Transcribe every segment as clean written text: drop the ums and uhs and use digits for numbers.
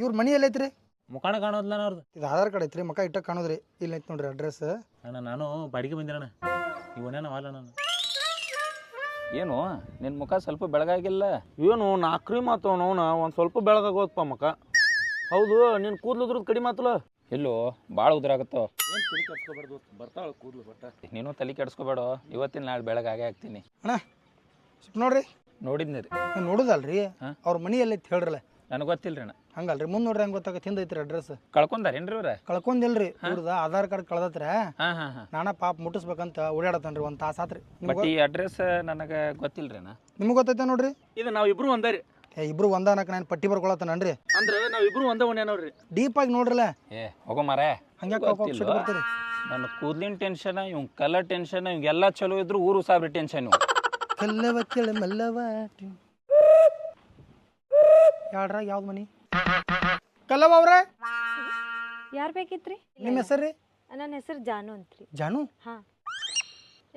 ಇವ್ರ ಮನಿ ಎಲ್ಲೈತ್ರಿ? ಮುಖಾಣ ಕಾಣೋದಿಲ್ಲ ಅವ್ರದ್ದು. ಇದು ಆಧಾರ್ ಕಾರ್ಡ್ ಐತ್ರಿ, ಮಕ ಇಟ್ಟ ಕಾಣೋದ್ರಿ. ಇಲ್ಲ ಐತಿ ನೋಡ್ರಿ ಅಡ್ರೆಸ್. ಅಣ್ಣ ನಾನು ಬಾಡಿಗೆ ಬಂದಿರಣ್ಣ, ಇವನೇನ ಅಲ್ಲ ನಾನು. ಏನು ನಿನ್ನ ಮುಖ ಸ್ವಲ್ಪ ಬೆಳಗಾಗಿಲ್ಲ? ಏನು ನಾಲ್ಕ್ರಿ ಮಾತು ನೋಣ ಒಂದು ಸ್ವಲ್ಪ ಬೆಳಗಾಗೋದಪ್ಪ ಮಕ. ಹೌದು ನಿನ್ನ ಕೂದ್ಲುದ್ರದ್ದು ಕಡಿಮೆ ಮಾತಲ್ಲ. ಎಲ್ಲೋ ಭಾಳ ಉದುರಾಗತ್ತೋ. ಏನು ತಲೆ ಕೆಡ್ಸ್ಕೊಬಾರ್ದು, ಬರ್ತಾಳೆ ಕೂದ್ಲು ಬಟ್ಟ. ನೀನು ತಲೆ ಕೆಡಿಸ್ಕೋಬೇಡ, ಇವತ್ತಿನ ನಾಳೆ ಬೆಳಗಾಗೆ ಆಗ್ತೀನಿ. ಅಣ್ಣ ನೋಡ್ರಿ, ನೋಡಿದ್ನಿ ರೀ. ನೋಡುದಲ್ರಿ ಅವ್ರ ಮನಿ ಎಲ್ಲೈತಿ ಹೇಳ್ರಲ್ಲ. ನನಗೆ ಗೊತ್ತಿಲ್ಲ ರೀ ಅಣ್ಣ. ಹಂಗಲ್ರಿ, ಮುಂದೆ ನೋಡ್ರಿ ಹೆಂಗೆ ಗೊತ್ತಾಗತ್ತೆ. ಹಿಂದೈತ್ರಿ ಅಡ್ರೆಸ್. ಕಳ್ಕೊಂಡಾರೇನ್ರಿ ಇವ್ರ? ಕಳ್ಕೊಂದಿಲ್ರಿ, ಇವ್ರದ ಆಧಾರ್ ಕಾರ್ಡ್ ಕಳ್ದತ್ರ. ಹಾಂ ಹಾಂ ಹಾಂ. ನಾನ ಪಾಪ ಮುಟ್ಟಿಸ್ಬೇಕಂತ ಓಡಾಡತನ್ರಿ, ಒಂದು ತಾಸು ಆತ್ರಿ. ಬಟ್ ಈ ಅಡ್ರೆಸ್ ನನಗೆ ಗೊತ್ತಿಲ್ಲ ರೀ ಅಣ್ಣ. ನಿಮ್ಗೆ ಗೊತ್ತೈತೆ ನೋಡ್ರಿ. ಇದು ನಾವಿಬ್ರು ಒಂದೇ. ಇಬ್ರು ಒಂದ ಅನ್ನಕ್ಕೆ ನಾನು ಪಟ್ಟಿ ಬರ್ಕೊಳತ್ತನ್ರಿ. ಅಂದ್ರೆ ನಾವಿಬ್ರು ಒಂದೇ ಒಣ ನೋಡ್ರಿ. ಡೀಪ್ ಆಗಿ ನೋಡ್ರಲ್ಲ. ಹೋಗೋ ಮಾರೇ, ಹಂಗೆ ಬರ್ತೀರಿ. ನನ್ನ ಕೂದ್ಲಿನ ಟೆನ್ಷನ್, ಇವ್ ಕಲರ್ ಟೆನ್ಷನ್, ಇವೆಲ್ಲ ಚಲೋ ಇದ್ರು ಊರು ಸಾವಿರ ಟೆನ್ಷನ್. ಕಲ್ಲವ ಕೆಳ ಮಲ್ಲವ ಯಾಡ್ರ ಯಾವ್ದು ಮನಿ? ಕಲ್ಲವ ಅವ್ರ ಯಾರು ಬೇಕಿತ್ರಿ? ನಿಮ್ಮ ಹೆಸರು? ನನ್ನ ಹೆಸರು ಜಾನು ಅಂತ್ರಿ. ಜಾನು? ಹಾಂ,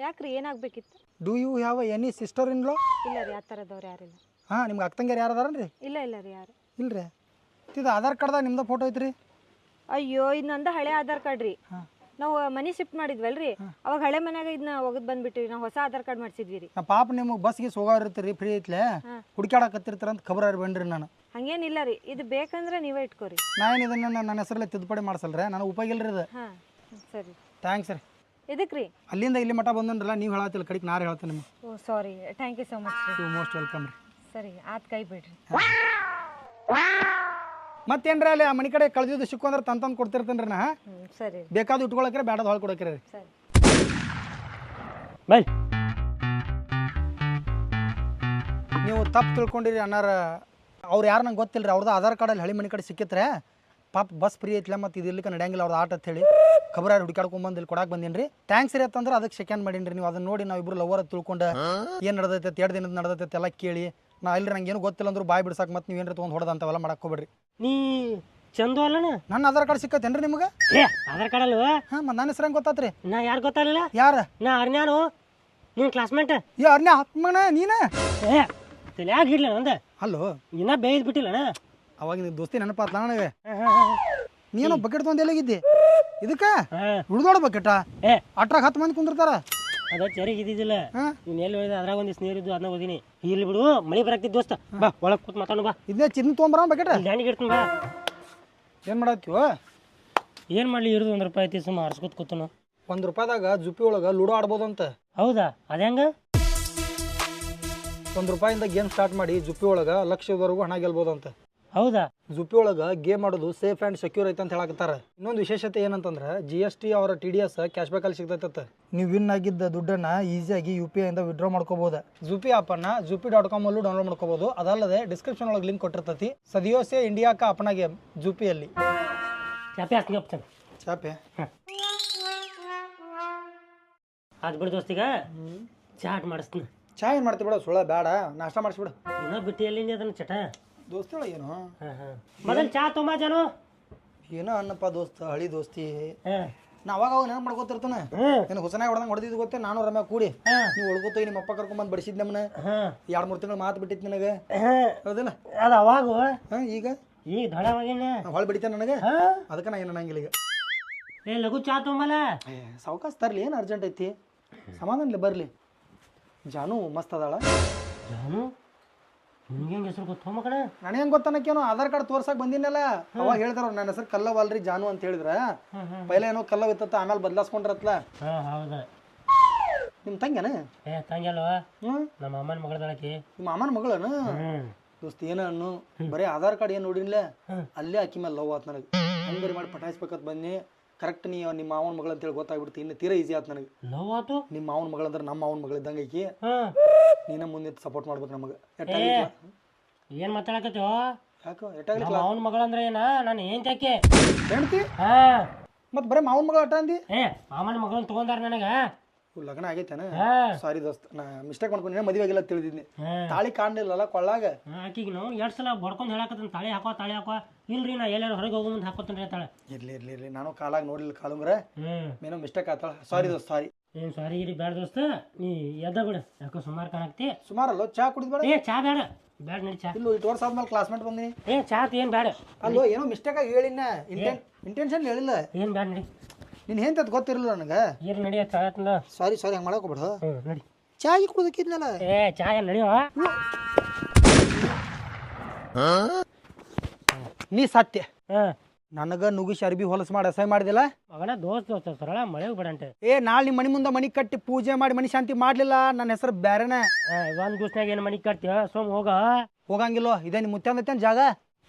ಯಾಕ್ರಿ ಏನಾಗಬೇಕಿತ್ತು? Do you have any sister in law? ಇಲ್ಲ ರೀ, ಆ ಥರದವ್ರು ಯಾರಿಲ್ಲ. ಹಾಂ, ನಿಮ್ಗೆ ಅಕ್ಕಂಗ್ಯಾರು ಯಾರು ಅದಾರನ್ರಿ? ಇಲ್ಲ ಇಲ್ಲ ರೀ, ಯಾರು ಇಲ್ರಿ. ಇದು ಆಧಾರ್ ಕಾರ್ಡ್ದಾಗ ನಿಮ್ದು ಫೋಟೋ ಐತ್ರಿ? ಅಯ್ಯೋ, ಇದು ನಂದು ಹಳೆ ಆಧಾರ್ ಕಾರ್ಡ್ ರೀ. ನಾವು ಮನೆ ಶಿಫ್ಟ್ ಮಾಡಿದ್ವಲ್ರಿ, ಅವಾಗ ಹಳೆ ಮನ್ಯಾಗ ಇದನ್ನ ಒಗದ್ ಬಂದ್ಬಿಟ್ರಿ. ನಾವು ಹೊಸ ಆಧಾರ್ ಕಾರ್ಡ್ ಮಾಡ್ಸಿದ್ವಿ ರೀ. ಪಾಪ ನಿಮಗೆ ಬಸ್ಗೆ ಹೋಗೋರಿರ್ತೀರಿ, ಫ್ರೀ ಐತ್ಲೆ ಹುಡುಕ್ಯಾಡಕತ್ತಿರ್ತಾರ ಅಂತ ಖಬರ್ ಬನ್ರಿ. ನಾನು ಹಂಗೇನಿಲ್ಲ ರೀ, ಇದು ಬೇಕಂದ್ರೆ ನೀವೇ ಇಟ್ಕೋರಿ. ನಾನು ಇದನ್ನ ನನ್ನ ಹೆಸರಲ್ಲೇ ತಿದ್ದುಪಡಿ ಮಾಡ್ಸಲ್ರಿ, ನನಗೆ ಉಪಯೋಗ ಇಲ್ರಿ ಇದು. ಹಾಂ ಸರಿ, ಥ್ಯಾಂಕ್ಸ್ ರೀ. ಇದಕ್ಕೆ ರೀ ಅಲ್ಲಿಂದ ಇಲ್ಲಿ ಮಠ ಬಂದನ್ರಲ್ಲ, ನೀವು ಹೇಳತ್ತಿಲ್ಲ ಕಡೆಗೆ ನಾರು ಹೇಳ್ತೇನೆ ನಿಮ್ಗೆ. ಓ ಸಾರಿ, ಥ್ಯಾಂಕ್ ಯು ಸೊ ಮಚ್ ರೀ. ಯು ಮೋಸ್ಟ್ ವೆಲ್ಕಮ್ ರೀ. ಸರಿ, ಆತ್ ಕೈ ಬಿಡ್ರಿ. ಮತ್ತೇನ್ರಿ ಅಲ್ಲಿ ಆ ಮನೆ ಕಡೆ ಕಳ್ದಿದ್ದು ಸಿಕ್ಕೊಂಡ್ರೆ ತಂದು ಕೊಡ್ತಿರ್ತೇನೆ ರೀ. ನಾ ಸರಿ, ಬೇಕಾದ ಇಟ್ಕೊಳಕ್ರೆ ಬೇಡದ ಹೊಳ್ ಕೊಡಕ್ರಿ. ಸರಿ ಬೈ. ನೀವು ತಪ್ಪು ತಿಳ್ಕೊಂಡಿರಿ ಅನ್ನಾರ. ಅವ್ರು ಯಾರು ನಂಗೆ ಗೊತ್ತಿಲ್ಲ ರೀ. ಅವ್ರದ್ದು ಆಧಾರ್ ಕಾರ್ಡಲ್ಲಿ ಹಳಿ ಮನೆ ಕಡೆ ಸಿಕ್ಕಿತ್ರೆ ಪಾಪ ಬಸ್ ಫ್ರೀ ಐತಿಲ್ಲ, ಮತ್ತು ಇದು ಇರ್ಲಿಕ್ಕೆ ನಡೆಯಂಗಿಲ್ಲ ಅವ್ರದ್ದು ಆಟ ಅಂತ ಹೇಳಿ ಖಬರಾರು ಹುಡುಕಾಡ್ಕೊಂಬಂದು ಇಲ್ಲಿ ಕೊಡಕ್ಕೆ ಬಂದೀನಿ ರೀ. ಥ್ಯಾಂಕ್ಸ್ ರೀ ಅಂತಂದ್ರೆ ಅದಕ್ಕೆ ಸೆಕೆಂಡ್ ಮಾಡೀನಿ ರೀ. ನೀವು ಅದನ್ನ ನೋಡಿ ನಾವು ಇಬ್ಬರು ಲವರ್ ತಿಳ್ಕೊಂಡು ಏನು ನಡೆದೈತೆ 2 ದಿನದ ನಡೆದೈತೆ ಎಲ್ಲ ಕೇಳಿ ನಾ ಇಲ್ರಿ ನಂಗೆ ಏನು ಗೊತ್ತಿಲ್ಲ ಅಂದ್ರು ಬಾಯ್ ಬಿಡ್ಸಕ್ಕೆ ಮತ್ತೆ ನೀವೇನ್ರಿ ತೊಗೊಂಡು ಹೊಡೆದ ಅಂತವೆಲ್ಲ ಮಾಡಕ್ಕೆ ಹೋಗ್ಬೇಡ್ರಿ. ನೀ ಚಂದು ಅಲ್ಲನ? ನನ್ನ ಆಧಾರ್ ಕಾರ್ಡ್ ಸಿಕ್ಕತ್ತೇನ್ರಿ ನಿಮ್ಗೆ? ಆಧಾರ್ ಕಾರ್ಡ್ ಅಲ್ವಾ? ಹಾಂ, ಮತ್ತು ನನ್ನ ಹೆಸರು ಹೆಂಗೆ ಗೊತ್ತಾತ್ರಿ? ನಾ ಯಾರು ಗೊತ್ತಾಗಲಿಲ್ಲ. ಯಾರ? ನಾ ಅರ್ನ್ಯಾನು, ನಿನ್ನ ಕ್ಲಾಸ್ಮೇಟ್. ಅರ್ನೇ ಆತ್ಮನ ನೀನ? ಯಾಕೆ ಹಿಡ್ಲ ನಂದ? ಅಲ್ಲೋ, ಇನ್ನ ಬೇಯ್ದು ಬಿಟ್ಟಿಲ್ಲಣ. ಅವಾಗ ನೀವು ದೋಸ್ತಿ ನೆನಪಾತ್ಲ ನನಗೆ. ನೀನು ಬಕೆಟ್ ತೊಗೊಂಡು ಎಲ್ಲಿಗಿದ್ದಿ? ಇದಕ್ಕೆ ಉಳ್ದೋಡ ಬಕೆಟ ಅಟ್ರಾಗ 10 ಮಂದಿ ಕುಂದಿರ್ತಾರ. ಅದ ಚರಿಗೆ ಇದ್ದಿದ್ದಿಲ್ಲ. ನೀನು ಎಲ್ಲಿ ಹೋಯ್ದು ಅದ್ರಾಗ ಒಂದಿಷ್ಟು ನೀರಿದ್ದು ಅದನ್ನ ಓದಿನಿ. ಇಲ್ಲಿ ಬಿಡು, ಮಳೆ ಬರಾಕ್ತಿದ್ ದೋಸ್ತ. ಬಾ ಒಳಗೆ ಕೂತ್ ಮಾತಾಡು. ಬಾ, ಇದನ್ನೇ ಚಿನ್ನ ತೊಗೊಂಬರ ಬಕೆಟ್ ಡ್ಯಾನಿಗೆ ಇಡ್ತೀನಿ. ಬಾ, ಏನು ಮಾಡತ್ತೀವ? ಏನು ಮಾಡಲಿ, ಇರೋದು 1 ರೂಪಾಯಿ ಐತಿ, ಸುಮ್ಮ ಆರಿಸ್ಕೊತ ಕೂತನು. 1 ರೂಪಾಯಿದಾಗ ಜುಪ್ಪಿ ಒಳಗೆ ಲೂಡೋ ಆಡ್ಬೋದಂತ. ಹೌದಾ? ಅದ ಹೆಂಗ? 1 ರೂಪಾಯಿಂದ ಗೇಮ್ ಸ್ಟಾರ್ಟ್ ಮಾಡಿ ಜುಪ್ಪಿ ಒಳಗೆ ಲಕ್ಷದವರೆಗೂ ಹಣ ಗೆಲ್ಬೋದಂತ. ಹೌದಾ? ಜುಪ್ಪಿ ಒಳಗೆ ಗೇಮ್ ಆಡೋದು ಸೇಫ್ ಆ್ಯಂಡ್ ಸೆಕ್ಯೂರ್ ಐತೆ ಅಂತ ಹೇಳಕತ್ತಾರ. ಇನ್ನೊಂದು ವಿಶೇಷತೆ ಏನಂತಂದ್ರೆ GST ಅವರ TDS ಕ್ಯಾಶ್ ಬ್ಯಾಕ್ ಅಲ್ಲಿ ಸಿಗ್ತೈತೆ. ನೀವು ವಿನ್ ಆಗಿದ್ದ ದುಡ್ಡನ್ನ ಈಸಿಯಾಗಿ UPI ಇಂದ ವಿಡ್ರಾ ಮಾಡ್ಕೋಬಹುದು. ಜುಪಿ ಆ್ಯಪನ್ನ jupi.com ಅಲ್ಲೂ ಡೌನ್ಲೋಡ್ ಮಾಡ್ಕೋಬಹುದು. ಅದಲ್ಲದೆ ಡಿಸ್ಕ್ರಿಪ್ಷನ್ ಒಳಗೆ ಲಿಂಕ್ ಕೊಟ್ಟಿರ್ತೈತಿ. ಸದಿಯೋಸೆ ಇಂಡಿಯಾ ಕಾ ಅಪನಾ ಗೇಮ್ ಜುಪಿಯಲ್ಲಿ. ಚಾಪೆ ಹಾಕ್ತೀನಿ ಹೋಗ್ತಾನೆ. ಚಾಪೆ ಅದು ಬಿಡು ದೋಸ್ತಿಗ, ಚಾಟ್ ಮಾಡಿಸ್ತೀನಿ. ಚಾ ಏನು ಮಾಡ್ತೀವಿ ಬಿಡ, ಸುಳ್ಳ ಬೇಡ, ನಾಷ್ಟ ಮಾಡಿಸ್ಬಿಡು. ಇನ್ನೂ ಬಿಟ್ಟು ಎಲ್ಲಿ ಅದನ್ನ ಚಟ ದೋಸ್ತಿ ಒಳಗೆ ಏನು ಮೊದಲು ಚಾ ತುಂಬ ಜಾನು ಏನೋ ಅನ್ನಪ್ಪ ದೋಸ್ತ, ಹಳಿ ದೋಸ್ತಿ. ನಾ ಅವಾಗ ನೆನಪು ಮಾಡ್ಕೋತಿರ್ತಾನೆ. ನಿನಗೆ ಹುಸನಾಗಿ ಹೊಡೆದಂಗೆ ಹೊಡೆದಿದ್ದು ಗೊತ್ತೇ. ನಾನು ರಮ್ಯಾ ಕೂಡಿ ನೀವು ಒಳ್ಗೋತ ನಿಮ್ಮ ಅಪ್ಪ ಕರ್ಕೊಂಬಂದು ಬಡಿಸಿದ್ ನಮ್ಮನ್ನ 2-3 ತಿಂಗಳು ಮಾತು ಬಿಟ್ಟಿತ್ತು ನಿನಗೆ, ಹೌದಿಲ್ಲ? ಅದು ಅವಾಗ. ಈಗ ಈಗ ದೊಡ್ಡವಾಗಿನ ಹೊಳ ಬಿಡಿತಾನೆ ನನಗೆ, ಅದಕ್ಕೆ ನಾ ಏನು ಅನ್ನಂಗಿಲ್ಲ. ಈಗ ಲಘು ಚಾ ತುಂಬಲ್ಲ. ಸಾವಕಾಶ ತರಲಿ, ಏನು ಅರ್ಜೆಂಟ್ ಐತಿ, ಸಮಾಧಾನ ಬರಲಿ. ಜಾನು ಮಸ್ತ್ ಅದಾಳ. ಜಾನು ನಿಮ್ಗೆ ಹೆಂಗೆ ಹೆಸರು ಗೊತ್ತು ಮಕ್ಕಳ? ನನಗೆ ಹೆಂಗೆ ಗೊತ್ತನಕ್ಕೇನು, ಆಧಾರ್ ಕಾರ್ಡ್ ತೋರ್ಸಕ್ ಬಂದಿನಲ್ಲ, ಅವಾಗ ಹೇಳ್ತಾರ ನನ್ನ ಹೆಸರು ಕಲ್ಲವ್ ಅಲ್ರಿ ಜಾನು ಅಂತ ಹೇಳಿದ್ರ. ಪೈಲ ಏನೋ ಕಲ್ಲವ್ ಇತ್ತ, ಆಮೇಲೆ ಬದಲಾಸ್ಕೊಂಡ್ರತ್ಲ. ಹೌದಾ? ನಿಮ್ಮ ತಂಗ್ಯಾನ? ತಂಗಿ ಅಲ್ವ, ನಮ್ಮ ಅಮ್ಮನ ಮಗಳದಳಕಿ. ನಿಮ್ಮ ಮಾಮನ ಮಗಳನ? ದೋಸ್ತಿ ಏನ ಅನ್ನು ಬರೀ ಆಧಾರ್ ಕಾರ್ಡ್ ಏನು ನೋಡಿನ್ಲ, ಅಲ್ಲೇ ಅಕ್ಕಿ ಮೇಲೆ ಲವ್ ಆತ್ ನನಗೆ. ಹಂಗಾರಿ ಮಾಡಿ ಪಟಾಯಿಸ್ಬೇಕತ್ ಬನ್ನಿ. ಕರೆಕ್ಟ್ ನೀ ನಿಮ್ಮ ಮಾವನ ಮಗಳು ಅಂತೇಳಿ ಗೊತ್ತಾಗ್ಬಿಡ್ತಿ. ಇನ್ನು ತೀರಾ ಈಸಿ ಆಯ್ತು ನನಗೆ. ಲವ್ ಆತು? ನಿಮ್ಮ ಮಾವನ ಮಗಳು ಅಂದ್ರೆ ನಮ್ಮ ಮಾವನ ಮಗಳು ಇದ್ದಂಗೆ ಐಕಿ. ನೀನ ಮುಂದೆ ಸಪೋರ್ಟ್ ಮಾಡ್ಬೇಕು ನಮಗೆ. ಏನು ಮಾತಾಡಕತ್ತೋ? ಯಾಕೋ ಮಾವನ ಮಗಳಂದ್ರೆ ಏನ? ನಾನು ಏನ್ ಚಾಕೆ ಹೆಣ್ತಿ? ಮತ್ತೆ ಬರೀ ಮಾವನ ಮಗಳು ಅಟ್ಟ ಅಂದಿ? ಮಾಮನ ಮಗಳನ್ನ ತಗೊಂಡಾರ ನನಗೆ. ಲಗ್ನ ಆಗೈತೇನ? ಸಾರಿ ದೋಸ್ತ, ನಾ ಮಿಸ್ಟೇಕ್ ಮಾಡ್ಕೊಂಡು ಮದುವೆ ಆಗಿಲ್ಲ ತಿಳಿದಿದ್ನಿ. ತಾಳಿ ಕಾಣಲಿಲ್ಲಲ್ಲ ಕೊಳ್ಳಾಗ. ಆಕಿಗೆ ನಾವು 2 ಸಲ ಬಡ್ಕೊಂಡು ಹೇಳಕತ್ತ ತಾಳಿ ಹಾಕೋ ತಾಳಿ ಹಾಕೋ. ಇಲ್ರಿ ನಾ ಎಲ್ಲಾರು ಹೊರಗೆ ಹೋಗೋ ಮುಂದೆ ಹಾಕೋತೀನಿ ಹೇಳ್ತಾಳೆ. ಇರ್ಲಿ ನಾನು ಕಾಲಾಗ ನೋಡ್ಲಿಲ್ಲ ಕಾಲುಂಗ್ರೆ, ಏನೋ ಮಿಸ್ಟೇಕ್ ಆತಾಳ. ಸಾರಿ ದೋಸ್ತ, ಸಾರಿ. ಏನು ಸಾರಿ ಗಿರಿ ಬೇಡ ದೋಸ್ತ, ನೀ ಎದ್ದ ಬಿಡ. ಯಾಕೋ ಸುಮಾರು ಕಾಣಕ್ತಿ. ಸುಮಾರಲ್ಲ, ಚಾ ಕುಡಿದ್ಬೇಡ. ಚಾ ಬೇಡ, ಬ್ಯಾಡ ನಡಿ ಚಾ. ಇಲ್ಲೂ 2 ವರ್ಷ ಆದ್ಮೇಲೆ ಕ್ಲಾಸ್ಮೇಟ್ ಬಂದಿನಿ. ಏ ಚಾ ಏನು ಬ್ಯಾಡ. ಅಲ್ಲೋ ಏನೋ ಮಿಸ್ಟೇಕ್ ಆಗಿ ಹೇಳಿನ, ಇಂಟೆನ್ಷನ್ ಹೇಳಿಲ್ಲ. ಏನು ಬ್ಯಾಡ ನಡಿ. ನೀನು ಹೆಂತ ಗೊತ್ತಿರಲಿಲ್ಲ ನನಗೆ. ಏನು ನಡಿ ಚಾ ಆತಲ್ಲ. ಸಾರಿ ಹಂಗೆ ಮಾಡಕೋಬೇಡ. ನಡಿ. ಚಾಗಿ ಕುಡ್ದಕ್ಕಿದ್ನಲ್ಲ. ಏ ಚಾ ಏನು ನಡಿಯೋ. ನೀ ಸತ್ಯ ಹಾಂ ನನಗೆ ನುಗ್ಗಿಸಿ ಅರ್ಬಿ ಹೊಲಸು ಮಾಡಿ ಅಸಹ್ಯ ಮಾಡಿದಿಲ್ಲ. ಮಗನ ದೋಸ್ತ ಸರಳ ಮಳೆಗೆ ಬಿಡಂತೆ. ನಾಳೆ ನಿಮ್ಮ ಮನೆ ಮುಂದೆ ಮನೆ ಕಟ್ಟಿ ಪೂಜೆ ಮಾಡಿ ಮನೆ ಶಾಂತಿ ಮಾಡ್ಲಿಲ್ಲ, ನನ್ನ ಹೆಸರು ಬ್ಯಾರೆನ. ಒಂದು ದಿವ್ಸನಾಗ ಏನು ಮನೆ ಕಟ್ತೀಯ ಸೋಮ್ ಹೋಗಂಗಿಲ್ಲೋ. ಇದೇ ನಿಮ್ಮ ಮುತ್ತಂದೈತೇನು ಜಾಗ?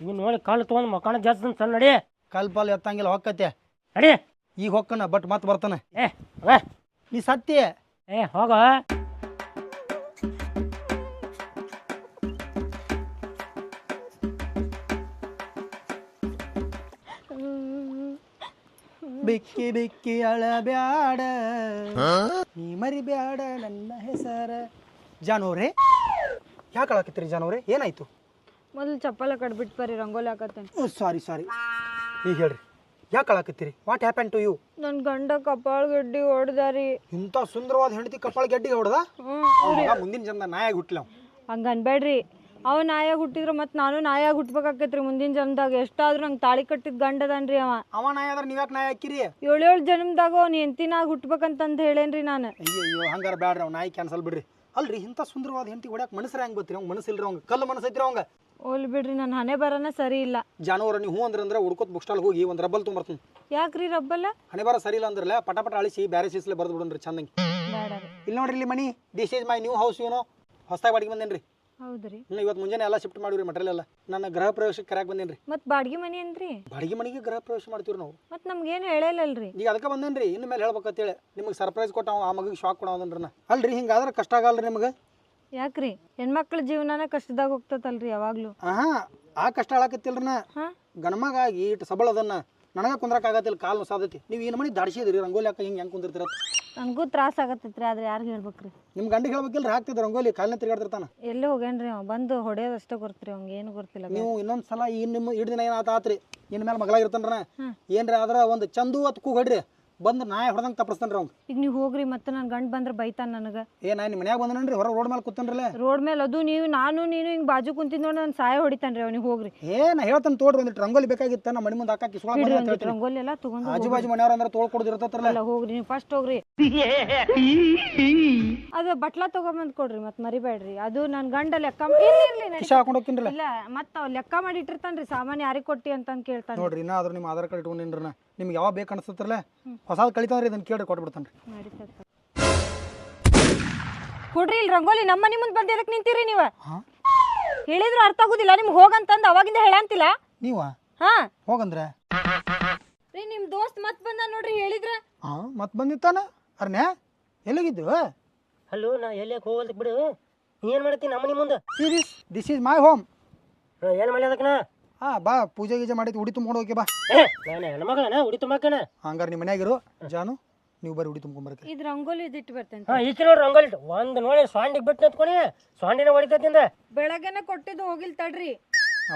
ಈಗ ನೋಡಿ ಕಾಲು ತೊಗೊಂಡು ಮಕ್ಕಳ ಜಾಸ್ತಿ ಸಣ್ಣ ನಡಿ. ಕಲ್ಪಲ್ ಎತ್ತಂಗಿಲ್ಲ, ಹೊಕ್ಕತ್ತೆ ನಡಿ. ಈಗ ಹೊಕ್ಕನ ಬಟ್ ಮತ್ತೆ ಬರ್ತಾನೆ. ಏ ನೀ ಸತ್ಯ. ಹೋಗ. ಬಿಕ್ಕಿ ಬಿಕ್ಕಿ ಅಳಬ್ಯಾಡ, ನೀ ಮರಿಬ್ಯಾಡ ನನ್ನ ಹೆಸರ. ಜಾನವ್ರೆ ಯಾಕೆ ಅಳಕತ್ತೀರಿ? ಜಾನವ್ರೆ ಏನಾಯ್ತು? ಮೊದಲು ಚಪ್ಪಲ ಕಟ್ಬಿಟ್ಟು ಬರ್ರಿ, ರಂಗೋಲಿ ಹಾಕತ್ತೇನೆ. ಸಾರಿ ಈಗ ಹೇಳ್ರಿ, ಯಾಕೆ ಅಳಕತ್ತೀರಿ? What happen to you? ನನ್ನ ಗಂಡ ಕಪಾಳ ಗಡ್ಡಿ ಹೊಡ್ದಾರಿ. ಇಂಥ ಸುಂದರವಾದ ಹೆಂಡತಿ ಕಪಾಳ ಗೆಡ್ಡಿಗೆ ಹೊಡೆದ? ಮುಂದಿನ ಜನ್ಮ ನಾಯಾಗಿ ಹುಟ್ಲ. ಹಂಗ ಅನ್ಬೇಡ್ರಿ, ಅವ ನಾಯಾಗ ಹುಟ್ಟಿದ್ರ ಮತ್ ನಾನು ನಾಯಾಗ ಹುಟ್ಬೇಕಾಕೈತ್ರಿ ಮುಂದಿನ ಜನ್ಮದಾಗ. ಎಷ್ಟಾದ್ರೂ ನಂಗೆ ತಾಳಿ ಕಟ್ಟಿದ್ ಗಂಡ ಅದನ್ರಿ ಅವ ನಾಯ ಆದ್ರೆ ನೀವ್ಯಾಕೆ ನಾಯ ಹಾಕಿರಿ? 7 ಜನ್ಮದಾಗ ಅವ್ನ ಹೆಂಡತಿನಾಗ ಹುಟ್ಬೇಕಂತಂದ್ ಹೇಳೇನ್ರಿ ನಾನು. ಅಯ್ಯೋ ಹಂಗಾರ ಬ್ಯಾಡ್ರಿ, ಅವ್ ನಾಯಿ ಕ್ಯಾನ್ಸಲ್ ಬಿಡ್ರಿ. ಅಲ್ರಿ ಇಂಥ ಸುಂದರವಾದ ಹೆಂಡತಿ ಹೊಡ್ಯಾಕ ಮನಸ್ಸರ ಹೆಂಗ್ ಗೊತ್ತಿರಿ? ಅವ್ನ ಮನಸ್ಸಿಲ್ರಿ, ಅವ್ನ ಕಲ್ಲು ಮನಸ್ಸೈತ್ರಿ ಅವಂಗ. ಹೋಲ್ ಬಿಡ್ರಿ, ನನ್ನ ಹಣೆ ಬರನ ಸರಿ ಇಲ್ಲ. ಜಾನವರ ನೀವು ಹೂ ಅಂದ್ರೆ ಹುಡ್ಕೋತ್ ಬುಕ್ ಸ್ಟಾಲ್ ಹೋಗಿ ಒಂದು ರಬ್ಬಲ್ ತೊಗೊಂಬರ್ತೀನಿ. ಯಾಕ್ರಿ ರಬ್ಬಲ್ಲ? ಹಣೆ ಬರ ಸರಿ ಇಲ್ಲ ಅಂದ್ರಲ್ಲ ಪಟ ಅಳಿಸಿ ಬ್ಯಾರೆ ಸೀಸ್ಲೆ ಬರ್ದು ಬಿಡನ್ರಿ ಚಂದಂಗಿ. ಇಲ್ಲಿ ನೋಡ್ರಿ, ಇಲ್ಲಿ ಮನಿ, this is my new house. ಏನೋ ಹೊಸದಾಗಿ ಬಾಡಿಗೆ ಬಂದೇನ್ರಿ. ಹೌದ್ರಿ. ಇವತ್ತು ಮುಂಜಾನೆ ಎಲ್ಲ ಶಿಫ್ಟ್ ಮಾಡಿವ್ರಿ ಮೆಟೀರಿಯಲ್ ಎಲ್ಲ. ನನ್ನ ಗೃಹ ಪ್ರವೇಶಕ್ಕೆ ಕರೆಯಾಕ ಬಂದೇನ್ರಿ. ಮತ್ ಬಾಡ್ಗಿ ಮನಿ ಅಂದ್ರಿ? ಬಾಡಿಗೆ ಮನೆಗೆ ಗೃಹ ಪ್ರವೇಶ ಮಾಡ್ತೀವಿ ನಾವು. ಮತ್ ನಮ್ಗೇನು ಹೇಳಲ್ಲಲ್ರಿ. ಈಗ ಅದಕ್ಕೆ ಬಂದೇನ್ರಿ, ಇನ್ನು ಮೇಲೆ ಹೇಳ್ಬೇಕಂತೇಳಿ. ನಿಮಗೆ ಸರ್ಪ್ರೈಸ್ ಕೊಟ್ಟ ಆ ಮಗಿಗೆ ಶಾಕ್ ಕೊಡೋದನ್ರಿ. ಅಲ್ರಿ ಹಿಂಗಾದ್ರೆ ಕಷ್ಟ ಆಗಲ್ರಿ ನಿಮಗೆ? ಯಾಕ್ರಿ? ಹೆಣ್ಮಕ್ಳ ಜೀವನನ ಕಷ್ಟದಾಗ ಹೋಗ್ತತಲ್ರಿ ಯಾವಾಗ್ಲೂ. ಆ ಕಷ್ಟ ಆಳಕತ್ತಿಲ್ರಿ. ನಾ ಗಣಮಗಾಗಿ ಇಟ್ಟು ಸಬಳ ಅದನ್ನ ನನಗೆ ಕುಂದ್ರಕ್ ಆಗತ್ತಿಲ್ಲ, ಕಾಲು ನುಸಾದೈತಿ. ನೀವು ಏನು ಮನಿ ದಾಡ್ಸಿದ್ರಿ ರಂಗೋಲಿ ಹಾಕ ಹಿಂಗೆ ಹೆಂಗೆ ಕುಂದಿರ್ತೀರ? ನನಗೂ ತ್ರಾಸ ಆಗತ್ತೈತ್ರಿ, ಆದ್ರೆ ಯಾರಿಗೆ ಹೇಳ್ಬೇಕ್ರಿ? ನಿಮ್ಮ ಗಂಡಿಗೆ ಹೇಳ್ಬೇಕಿಲ್ರಿ, ಹಾಕ್ತಿದ್ರು ರಂಗೋಲಿ ಕಾಲಿನ ತಿರ್ಗಾಡ್ತಿರ್ತಾನ. ಎಲ್ಲೇ ಹೋಗೇನ್ರಿ ಅವ, ಬಂದು ಹೊಡೆಯೋದಷ್ಟೇ ಗೊತ್ತ್ರಿ ಅವ್ಗೆ, ಏನು ಗೊತ್ತಿಲ್ಲ. ನೀವು ಇನ್ನೊಂದ್ಸಲ ನಿಮ್ಮ ಇಡ್ ದಿನ ಏನಾತಾತ್ರಿ, ಇನ್ ಮೇಲೆ ಮಗಳಾಗಿರ್ತಾನ್ರ ಏನ್ರಿ ಆದ್ರ ಒಂದು ಚಂದು ಅತ್ ಕೂಗಡ್ರಿ, ಬಂದು ನಾಯಿ ಹೊಡೆದಂಗೆ ತಪ್ಪಿಸ್ತಾನ್ರಿ ಅವ್ನು. ಈಗ ನೀವು ಹೋಗ್ರಿ, ಮತ್ತೆ ನನ್ನ ಗಂಡ ಬಂದ್ರೆ ಬೈತಾನ ನನಗೆ. ನಾ ನಿಮ್ಮ ಮನ್ಯಾಗ ಬಂದನ್ರಿ, ಹೊರ ರೋಡ್ ಮೇಲೆ ಕೂತನ್ರಲ್ಲ. ರೋಡ್ ಮೇಲೆ ಅದು ನೀವು ನೀನು ಹಿಂಗೆ ಬಾಜು ಕುಂತಿದ್ ನೋಡಿ ನಾನು ಸಹಾಯ ಹೊಡಿತಾನ್ರಿ ಅವ್ನಿಗೆ. ಹೋಗ್ರಿ. ನಾ ಹೇಳ್ತಾನೆ ತೋಡ್ರಿ, ಒಂದಿಟ್ಟು ರಂಗೋಲಿ ಬೇಕಾಗಿತ್ತ, ನಮ್ಮ ಮನೆ ಮುಂದೆ ಹಾಕಿ ರಂಗೋಲಿ ಎಲ್ಲ ತಗೊಂಡು ಆಜು ಬಾಜು ಮನೆಯವ್ರ ಅಂದ್ರೆ ತೋಳ್ ಕೊಡದಿರ್ತಲ್ಲ. ಹೋಗ್ರಿ, ನೀವು ಫಸ್ಟ್ ಹೋಗ್ರಿ. ಅದು ಬಟ್ಲಾ ತಗೊಂಬಂದ್ ಕೊಡ್ರಿ, ಮತ್ ಮರಿಬೇಡ್ರಿ. ಅದು ನನ್ ಗಂಡ ಲೆಕ್ಕ ಹಾಕೊಂಡು ಹೋಗ್ತೀನಿಲ್ಲ. ಇಲ್ಲ, ಮತ್ತ ಅವ್ ಲೆಕ್ಕ ಮಾಡಿ ಇಟ್ಟಿರ್ತಾನ್ರಿ, ಸಾಮಾನ್ಯ ಯಾರಿಗೆ ಕೊಟ್ಟಿ ಅಂತ ಕೇಳ್ತಾನೆ ನೋಡ್ರಿ. ಇನ್ನಾದ್ರೂ ನಿಮ್ಮ ಆಧಾರ್ ಕಾರ್ಡ್ ಇಟ್ಕೊಂಡ್ರಿ, ನಿಮ್ಗೆ ಯಾವಾಗ ಬೇಕು ಅನ್ಸತ್ರಲ್ಲ ಹೊಸಾದ್ ಕಳಿತಾನ್ರಿ, ಇದನ್ನ ಕೇಳಿ ಕೊಟ್ಬಿಡ್ತಾನ್ರಿ. ಕೊಡ್ರಿ ಇಲ್ಲಿ ರಂಗೋಲಿ. ನಮ್ಮ ಮನಿ ಮುಂದೆ ಬಂದು ಎದಕ್ ನಿಂತೀರಿ ನೀವು? ಹೇಳಿದ್ರು ಅರ್ಥ ಆಗುದಿಲ್ಲ ನಿಮ್ಗೆ. ಹೋಗಂತಂದ್ ಅವಾಗಿಂದ ಹೇಳಂತಿಲ್ಲ ನೀವ. ಹೋಗಂದ್ರೆ ರೀ ನಿಮ್ ದೋಸ್ತ್ ಮತ್ ಬಂದ ನೋಡ್ರಿ, ಹೇಳಿದ್ರ. ಮತ್ ಬಂದಿತ್ತಾನ ಅರ್ನ್ಯಾ? ಎಲ್ಲಿಗಿದ್ದು? ಹಲೋ, ನಾ ಎಲ್ಲಿ ಹೋಗಲ್ದಕ್ ಬಿಡು. ನೀ ಏನು ಮಾಡ್ತೀನಿ ನಮ್ಮ ಮನೆ ಮುಂದೆ? This is my home. ಏನು ಮಾಡಿ ಅದಕ್ಕನ? ಬಾ, ಪೂಜೆ ಗೀಜೆ ಮಾಡಿದ್ದು ಉಡಿ ತುಂಬ್ಕೊಂಡು ಹೋಗಿ ಬಾ. ನಾನು ಹೆಣ್ಮಗಳನ ಉಡಿ ತುಂಬಾಕನ. ಹಂಗಾರ ನಿಮ್ಮ ಮನ್ಯಾಗಿರು. ಜಾನು, ನೀವು ಬರೀ ಉಡಿ ತುಂಬ್ಕೊಂಬರ್ತೀರಿ. ಇದು ರಂಗೋಲಿ ಇದಿಟ್ಟು ಬರ್ತೇನೆ. ಈಚೆ ನೋಡಿ ರಂಗೋಲಿ ಒಂದು ನೋಡಿ ಸ್ವಾಂಡಿಗೆ ಬಿಟ್ಟು ನಿಂತ್ಕೊನಿ, ಸ್ವಾಂಡಿನ ಹೊಡಿತದಿಂದ. ಬೆಳಗ್ಗೆನ ಕೊಟ್ಟಿದ್ದು ಹೋಗಿಲ್ ತಡ್ರಿ.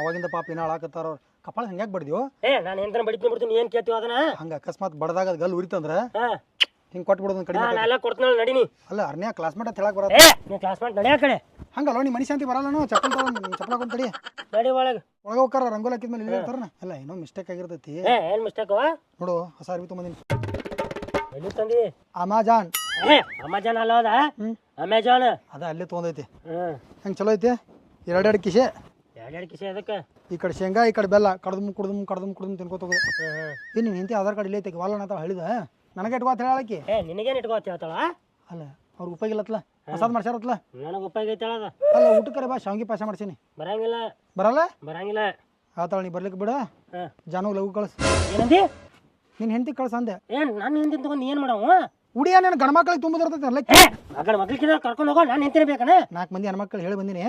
ಅವಾಗಿಂದ ಪಾಪ ಏನ ಹಾಳಾಕತ್ತಾರ ಅವ್ರು. ಕಪಾಳ ಹಂಗ್ಯಾಕೆ ಬಡ್ದಿವು? ನಾನು ಎಂತ ಬಡಿತೀನಿ ಬಿಡ್ತೀನಿ, ಏನು ಕೇಳ್ತೀವಿ ಅದನ್ನ? ಹಂಗ ಅಕಸ್ಮಾತ್ ಬಡದಾಗ ಗಲ್ ಉರಿತಂದ್ರ ಹಿಂಗೆ ಕೊಟ್ಬಿಡೋದು ಕಡಿಮೆ. ಎಲ್ಲ ಕೊಡ್ತೀನಿ ನಡೀನಿ. ಅಲ್ಲ ಅರ್ನ್ಯಾ ಕ್ಲಾಸ್ಮೇಟ್ ಅಂತ ಹೇಳಕ್ ಬರ. ನೀ ಕ್ಲಾಸ್ಮೇಟ್ ನಡಿಯ ಕಡೆ. ಹಂಗಲ್ಲ ನೀ ಮನಿ ಶಾಂತಿ ಬರಲ್ಲ. ಚಪ್ಪಲ್ ಚಪ್ಪಲ ತಡಿ ನಡಿ ಒಳಗೆ. ಒಳಗೆ ಹೋಗ್ತಾರ, ರಂಗೋಲಿ ಹಾಕಿದ್ಮೇಲೆ ಇಲ್ಲಿ ಇರ್ತಾರ. ಅಲ್ಲ ಏನೋ ಮಿಸ್ಟೇಕ್ ಆಗಿರ್ತೈತಿ. ಏನು ಮಿಸ್ಟೇಕವ? ನೋಡು, ಹೊಸ ಅರ್ಬಿ ತೊಗೊಂಬಂದಿನಿ. ಎಲ್ಲಿ ತಂದಿ? ಅಮೆಜಾನ್. ಅಮೆಜಾನ್ ಅಲ್ಲ ಅದ? ಅಮೆಜಾನ್ ಅದ ಅಲ್ಲೇ ತೊಗೊಂಡೈತಿ. ಹೆಂಗೆ ಚಲೋ ಐತಿ? 2 ಕಿಸೆ. 2 ಕಿಸೆ ಅದಕ್ಕೆ. ಈ ಕಡೆ ಶೇಂಗಾ, ಈ ಕಡೆ ಬೆಲ್ಲ. ಕಡ್ದು ತಿನ್ಕೋತ ಹೋಗೋದು. ನೀನು ಹಿಂತಿ ಆಧಾರ್ ಕಾರ್ಡ್ ಇಲ್ಲೇ ಐತಿ. ವಾಲ ಅಂತ ಹೇಳಿದ ನನಗೆ ಇಟ್ಕೋತ ಹೇಳಕ್ಕೆ. ನಿನಗೇನು ಇಟ್ಕೋತ ಹೇಳ್ತಾಳ? ಅಲ್ಲ ಅವ್ರಿಗೆ ಉಪಯೋಗ ಇಲ್ಲತ್ಲ, ಹೊಸಾದ್ ಮಾಡ್ಸ್ಯಾರತ್ಲ. ನನಗೆ ಉಪಯೋಗ ಐತೆ ಹೇಳದ. ಅಲ್ಲ ಊಟಕ್ಕರೆ ಬಾ, ಶಾವಿಗೆ ಪಾಶ ಮಾಡ್ಸೀನಿ. ಬರಂಗಿಲ್ಲ. ಬರಂಗಿಲ್ಲ ಆತಾಳ. ನೀ ಬರ್ಲಿಕ್ಕೆ ಬಿಡ. ಜಾನು ಲಘು ಕಳ್ಸ. ಏನಂದಿ? ನಿನ್ ಹೆಂಡತಿ ಕಳ್ಸ ಅಂದೆ. ನಾನು ಹಿಂದಿನ ತಗೊಂಡು ಏನು ಮಾಡವ? ಉಡಿಯ ನಾನು ಗಣ ಮಕ್ಳಿಗೆ ತುಂಬಿದಿರ್ತೈತೆ ಅಲ್ಲ. ಮಕ್ಳಿಗೆ ಕರ್ಕೊಂಡು ಹೋಗೋ, ನಾನು ಹೆಂಡತಿನ ಬೇಕನ? 4 ಮಂದಿ ಹೆಣ್ಮಕ್ಳು ಹೇಳಿ ಬಂದಿನಿ.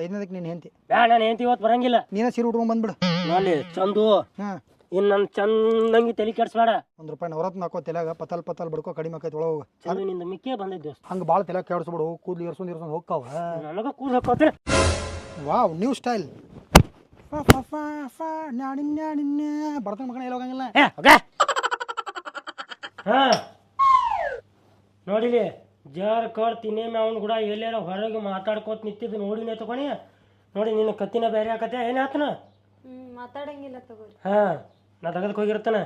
5ನೇದಕ್ಕೆ ನೀನು ಹೆಂಡತಿ. ನಾನು ಹೆಂಡತಿ ಇವತ್ತು ಬರಂಗಿಲ್ಲ. ನೀನ ಸೀರೆ ಉಟ್ಕೊಂಡ್ ಬಂದ್ಬಿಡು. ನೋಡಿ ಚಂದು, ಇನ್ನು ನನ್ನ ಚಂದಂಗಿ ತಲೆ ಕೆಡ್ಸ್ಬೇಡ. ₹1 ನವರತ್ನ ಹಾಕೋ ತಲೆಯಾಗ ಪತಲ್ ಬಡ್ಕೋ, ಕಡಿಮೆ ಆಕೈತಿ ಒಳಗ. ಚಂದು ನಿಂದ ಮಿಕ್ಕೇ ಬಂದಿದ್ದು. ಹಂಗೆ ಭಾಳ ತಲೆ ಕೆಡಿಸ್ಬಿಡು. ಕೂದ್ಲು ಇರ್ಸೊಂದು ಹೋಗ್ತಾವ. ನನಗ ಕೂದಲು ಹಾಕೋತೀನಿ. Wow, new style. ಬರ್ತಾನೆ ಮಗನ, ಎಲ್ಲ ಹೋಗಂಗಿಲ್ಲ. ನೋಡಿಲಿ, ಜರ್ ಕಡ್ ತಿನ್ನೇಮೆ ಅವ್ನು ಕೂಡ ಎಲ್ಲಾರ ಹೊರಗೆ ಮಾತಾಡ್ಕೋತ ನಿಂತಿದ್ದು ನೋಡಿನೇ ತಗೊನಿ. ನೋಡಿ ನಿನ್ನ ಕತ್ತಿನ ಬೇರೆ ಆಕತ್ತೆ ಏನಾತನ ಮಾತಾಡಂಗಿಲ್ಲ ತಗೋರಿ. ಹಾ ನಾ ತೆಗೆದಕ್ಕೆ ಹೋಗಿರ್ತಾನ.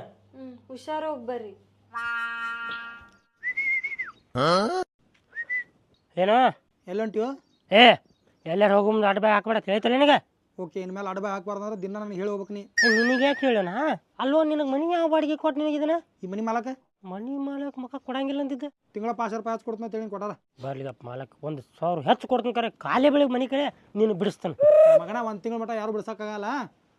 ಹುಷಾರ ಹೋಗಿ ಬರ್ರಿ. ಏನೋ ಎಲ್ಲೊಂಟಿವು? ಏ ಎಲ್ಲಾರು ಹೋಗು ಮುಂದೆ ಅಡ್ಬಾಯ್ ಹಾಕ್ಬೇಡ ಹೇಳ್ತಲ್ಲ ನಿನಗೆ. ಓಕೆ ಇನ್ಮೇಲೆ ಅಡಬಾಯ್ ಹಾಕ್ಬಾರ್ದು ಅಂದ್ರೆ ದಿನ ನನಗೆ ಹೇಳಿ ಹೋಗ್ಬೇಕು ನೀ. ನಿನಗೆ ಯಾಕೆ ಹೇಳೋಣ? ಅಲ್ಲೋ ನಿನಗೆ ಮನೆ ಯಾವ ಬಾಡಿಗೆ ಕೊಟ್ಟು ನಿನಗೆ ಇದನ್ನ? ಈ ಮನಿ ಮಾಲಕ ಮನಿ ಮಾಲಕ್ ಮಕ್ಕ ಕೊಡಂಗಿಲ್ಲ ಅಂತಿದ್ದೆ. ತಿಂಗಳ 5,000 ರೂಪಾಯಿ ಹಚ್ಚಿ ಕೊಡ್ತೀನಿ ಅಂತ ಹೇಳಿ ಕೊಡಲ್ಲ. ಬರ್ಲಿದಪ್ಪ ಮಾಲಕ್ 1,000 ಹೆಚ್ಚು ಕೊಡ್ತೀನಿ ಕರೆ ಖಾಲಿ ಬೆಳಿಗ್ಗೆ ಮನೆ ಕಡೆ ನೀನು ಬಿಡಿಸ್ತಾನೆ. ಮಗನ ಒಂದು ತಿಂಗಳ ಮಟ್ಟ ಯಾರು ಬಿಡ್ಸಕ್ಕಾಗಲ್ಲ.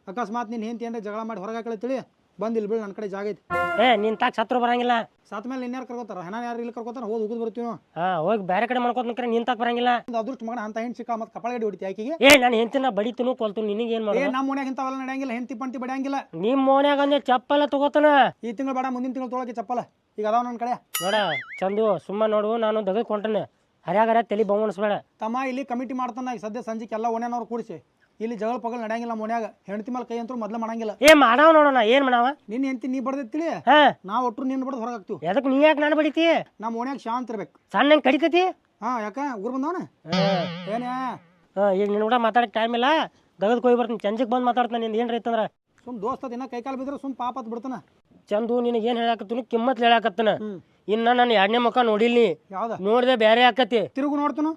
ಅಕಸ್ಮಾತ್ ನೀನು ಹೆಂಡತಿ ಅಂದ್ರೆ ಜಗಳ ಮಾಡಿ ಹೊರಗೆ ಹಾಕಳತ್ತೇಳಿ ಬಂದು ಇಲ್ಲಿ ಬೀಳು, ನನ್ನ ಕಡೆ ಜಾಗ ಐತಿ. ಏ ನಿನ್ ತಾಕ ಸತ್ರು ಬರಂಗಿಲ್ಲ. ಸಾತ್ ಮೇಲೆ ಇನ್ಯಾರು ಕರ್ಕೋತಾರ? ಹೆಣ ಯಾರು ಇಲ್ಲಿ ಕರ್ಕೋತಾರ? ಹೋಗಿ ಹೋಗುದು ಬರ್ತೀವಿ ನಾವು. ಹೋಗಿ ಬೇರೆ ಕಡೆ ಮಾಡ್ಕೊತ ಕರೆ ನಿನ್ ತಾಕ ಬರಂಗಿಲ್ಲ. ಒಂದು ಅದೃಷ್ಟ ಮಗನ ಅಂತ ಹೆಣ್ಣು ಸಿಕ್ಕ ಮತ್ತೆ ಕಪಾಳಗಡಿ ಹೊಡಿತಿ ಆಕಿಗೆ. ಏ ನಾನು ಹೆಂತಿನ ಬಡಿತನು ಕೊಲ್ತು ನಿನಗೆ ಏನ್ ಏ ಮಾಡೋದು? ನಮ್ಮ ಮನ್ಯಾಗ ಇಂಥವೆಲ್ಲ ನಡೆಯಂಗಿಲ್ಲ. ಹೆಂಡತಿ ಪಂಟಿ ಬಡಿಯಂಗಿಲ್ಲ. ನಿಮ್ಮ ಮೋನ್ಯಾಗ ಅಂದ್ರೆ ಚಪ್ಪಲ್ಲ ತಗೋತಾನ. ಈ ತಿಂಗಳು ಬೇಡ, ಮುಂದಿನ ತಿಂಗಳು ತೊಗೊಳಕ್ಕೆ ಚಪ್ಪಲ್ಲ ಈಗ ಅದಾವ ನನ್ನ ಕಡೆ. ನೋಡ ಚಂದು ಸುಮ್ಮ ನೋಡು, ನಾನು ದಗದ್ ಕೊಂಟನೆ ಹರ್ಯಾಗರ ತಲೆ ಬಹುಮಣಿಸ್ಬೇಡ. ತಮ್ಮ ಇಲ್ಲಿ ಕಮಿಟಿ ಮಾಡ್ತಾನ. ಈಗ ಸದ್ಯ ಸಂಜೆಗೆ ಎಲ್ಲ ಓಣ್ಯಾನವ್ರು ಕೂಡಿಸಿ ಇಲ್ಲಿ ಜಗಳ ಪಗಳ ನಡೆಯಂಗಿಲ್ಲ. ಮನ್ಯಾಗ ಹೆಂಡತಿ ಮೇಲೆ ಕೈ ಅಂತೂ ಮೊದ್ಲು ಮಾಡಂಗಿಲ್ಲ. ಏ ಮಾಡಾವ ನೋಡೋಣ ಏನ್ ಮಾಡಾವ? ನಿನ್ನ ಹೆಂಡತಿ ನೀ ಬಡ್ದೈತಿಳಿ, ಹಾ ನಾವು ಒಟ್ಟರು ನಿನ್ನ ಬಡ್ದು ಹೊರಗೆ ಹಾಕ್ತಿವಿ. ಎದಕ್ ನೀ ಯಾಕೆ ನಾನು ಬಡಿತಿ? ನಮ್ಮ ಓಣ್ಯಾಗ ಶಾಂತ ಇರ್ಬೇಕು. ಸಣ್ಣ ಕಡಿತೈತಿ. ಹಾ ಯಾಕ ಊರ್ ಬಂದವನ ಏನೇ? ಈಗ ನಿನ್ ಕೂಡ ಮಾತಾಡಕ್ ಟೈಮ್ ಇಲ್ಲ. ದಗದ್ ಕೊಯ್ ಬರ್ತೀನಿ, ಚಂಜಕ್ ಬಂದು ಮಾತಾಡ್ತಾನೆ. ನಿಂದ ಏನ್ರ ಐತಂದ್ರ ಸುಮ್ ದೋಸ್ತ ದಿನ ಕೈ ಕಾಲು ಬಿದ್ರೆ ಸುಮ್ ಪಾಪ ಬಿಡ್ತಾನ. ಚಂದು ನಿನಗೆ ಏನ್ ಹೇಳಾಕತ್ತೀನಿ ಕಿಮ್ಮತ್ ಹೇಳಾಕತ್ತನ. ಇನ್ನ ನಾನು 2ನೇ ಮುಖ ನೋಡಿಲ್ನಿ, ಯಾವ್ದ ನೋಡಿದೆ ಬೇರೆ ಆಕತಿ. ತಿರುಗು ನೋಡ್ತಾನು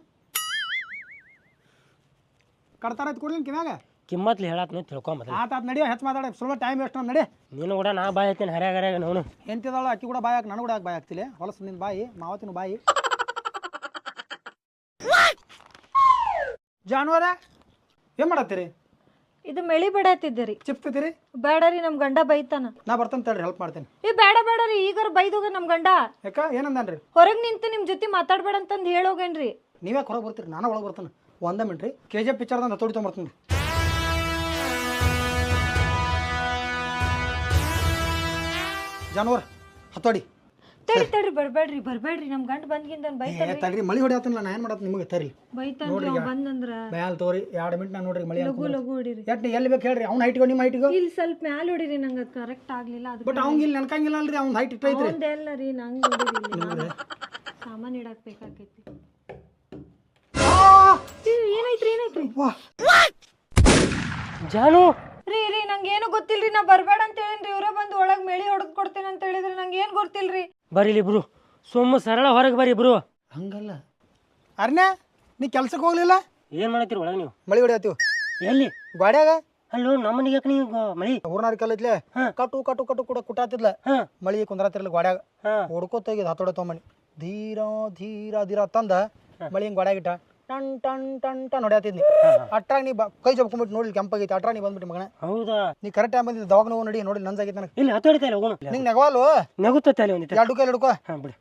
ಕಡ್ತಾರ ಕೊಡ್ಲಿನ್ ಕಿವ್ಯಾಗ ಕಿಮ್ಮತ್ ಹೇಳಾತ್ನ ತಿಳ್ಕೊಂಬ. ಆತ ನಡಿಯೋ ಹೆಚ್ಚು ಮಾತಾಡ ಸುಲಭ ಟೈಮ್ ವೇಸ್ಟ್ ನಡಿ. ನೀನು ಕೂಡ ನಾ ಬಾಯ್ ಐತೀನಿ ಹರ್ಯಾಗ ನೋನು ಎಂತಿದಾಳ ಅಕ್ಕಿ ಕೂಡ ಬಾಯಿ ಹಾಕಿ ನನಗೆ ಕೂಡ ಬಾಯಿ ಹಾಕ್ತಿಲ್ಲ. ಹೊಲಸು ನಿನ್ನ ಬಾಯಿ ಮಾವತಿನ ಬಾಯಿ. ಜಾನುವಾರ ಏನ್ ಮಾಡತ್ತೀರಿ? ಇದು ಮೆಳಿ ಬೇಡತ್ತಿದ್ದೀರಿ. ಚಿಪ್ತೀರಿ? ಬೇಡರಿ, ನಮ್ ಗಂಡ ಬೈತಾನ. ನಾ ಬರ್ತೇನೆ ತಡ್ರಿ, ಹೆಲ್ಪ್ ಮಾಡ್ತೇನೆ. ಬೇಡ ಬೇಡರಿ, ಈಗಾರ ಬೈದೋಗ ನಮ್ ಗಂಡ. ಯಾಕ ಏನಂದನ್ರಿ? ಹೊರಗ್ ನಿಂತು ನಿಮ್ ಜೊತೆ ಮಾತಾಡ್ಬೇಡ ಅಂತಂದ್ ಹೇಳೋಗೇನ್ರಿ. ನೀವ್ಯಾಕೆ ಹೊರಗೆ ಬರ್ತೀರಿ? ನಾನು ಒಳಗೆ ಬರ್ತಾನೆ. ಒಂದ ಮಿನಿಟ್ ರೀ, KGF ಪಿಕ್ಚರ್ದಂತ ಹತೋಡಿ ತೊಗೊಂಬರ್ತೀನಿ. ಜಾನುವಾರ ಹತೋಡಿ ತಡ್ರಿ ಬರ್ಬೇಡ್ರಿ ನಮ್ ಗಂಡ ಬಂದ್ಗಿಂದ ಬೈತಾನ್ರಿ. ತಡ್ರಿ ಮಳಿ ಹೊಡಿಯತ್ತಲ್ಲ, ನಾ ಏನ್ ಮಾಡತ್ ನಿಮಗೆ ತರಿ ಬೈತಾನ್ರಿ ಅವ್ ಬಂದಂದ್ರ. ಬ್ಯಾಲ್ ತೋರಿ 2 ಮಿನಿಟ್ ನಾ ನೋಡ್ರಿ ಮಳಿ ಲಗು ಹೊಡಿರಿ. ಎಟ್ ಎಲ್ಲಿ ಬೇಕು ಹೇಳ್ರಿ. ಅವ್ನ ಹೈಟ್ಗೋ ನಿಮ್ಮ ಹೈಟ್ಗೋ? ಇಲ್ಲಿ ಸ್ವಲ್ಪ ಮ್ಯಾಲ ಹೊಡಿರಿ, ನಂಗೆ ಕರೆಕ್ಟ್ ಆಗ್ಲಿಲ್ಲ. ಅದು ಬಟ್ ಅವ್ನ ಇಲ್ಲಿ ನೆನ್ಕಂಗಿಲ್ಲ ಅಲ್ರಿ, ಅವ್ನ ಹೈಟ್ ಇಟ್ಟು ಐತ್ರಿ. ಒಂದೆಲ್ಲ ರೀ, ನಂಗೆ ಹೊಡಿರಿ. ಸಾಮಾನ್ ಇಡಕ್ ಬೇಕಾಕೈತಿ. ಏನಾಯ್ತ್ರಿ? ಜಾನು ರೀ ನಂಗೆ ಏನು ಗೊತ್ತಿಲ್ರಿ. ನಾ ಬರ್ಬೇಡ ಅಂತ ಹೇಳಿನ್ರಿ. ಇವ್ರ ಬಂದು ಒಳಗ್ ಮೇಳಿ ಹೊಡೆದ್ ಕೊಡ್ತೇನೆ ಅಂತ ಹೇಳಿದ್ರಿ. ನಂಗೆ ಏನ್ ಗೊತ್ತಿಲ್ರಿ. ಬರೀಲಿ ಇಬ್ರು, ಸುಮ್ಮ ಸರಳ ಹೊರಗೆ ಬರೀ ಇಬ್ರು. ಹಂಗಲ್ಲ ಅರ್ಣ್ಯ, ನೀ ಕೆಲ್ಸಕ್ಕೆ ಹೋಗ್ಲಿಲ್ಲ? ಏನ್ ಮಾಡತ್ತೀರಿ ಒಳಗೆ ನೀವು? ಮಳಿ ಹೊಡಿಯತ್ತೀವಿ. ಎಲ್ಲಿ? ಗಾಡ್ಯಾಗ. ಅಲ್ಲೋ ನಮ್ಮನಿಗೆ ಯಾಕೆ ನೀವು ಮಳಿ? ಊರ್ನಾರ ಕಲ್ಲೈತ್ಲೆ ಕಟ್ಟು ಕಟ್ಟು ಕಟ್ಟು ಕೂಡ ಕುಟಾತಿದ್ಲ. ಮಳಿ ಕುಂದ್ರಾತಿರ್ಲಿ ಗಾಡ್ಯಾಗ. ಹೊಡ್ಕೋತೋಗಿದ್ ಹತೋಡೆ ತೊಗೊಂಬನಿ. ಧೀರ ಧೀರ ಧೀರ ತಂದ ಮಳಿ ಹಿಂಗ್ ಗಾಡ್ಯಾಗಿಟ್ಟ ಟನ್ ಟನ್ ಟನ್ ಟನ್ ಹೊಡ್ಯಾತಿದ್ನಿ. ಅಟ್ರಾಗ ನೀ ಕೈ ಜಬ್ಕೊಂಡ್ಬಿಟ್ಟು ನೋಡಿ ಕೆಂಪಾಗೈತಿ. ಅಟ್ರಾಗ ನೀ ಬಂದ್ಬಿಟ್ಟು ಮಗನ. ಹೌದಾ? ನೀ ಕರೆಕ್ಟ್ ಟೈಮ್ ಬಂದಿದ್ದು ದವಾಖಾನೆ ಹೋಗಿ ನೋಡಿ. ನೋಡಿ ನನ್ಸಾಗೈತಿ ನನಗೆ. ಇಲ್ಲಿ ಹತ್ತೋಡಿತಾ ಇಲ್ಲ ಹೋಗೋಣ. ನಿಂಗೆ ನೆಗವಾಲು ನಗುತ್ತ ಅಲ್ಲಿ ಒಂದಿತ್ತು. 2 ಕೈ ಹಿಡ್ಕೋ. ಹಾ ಬಿಡಿ.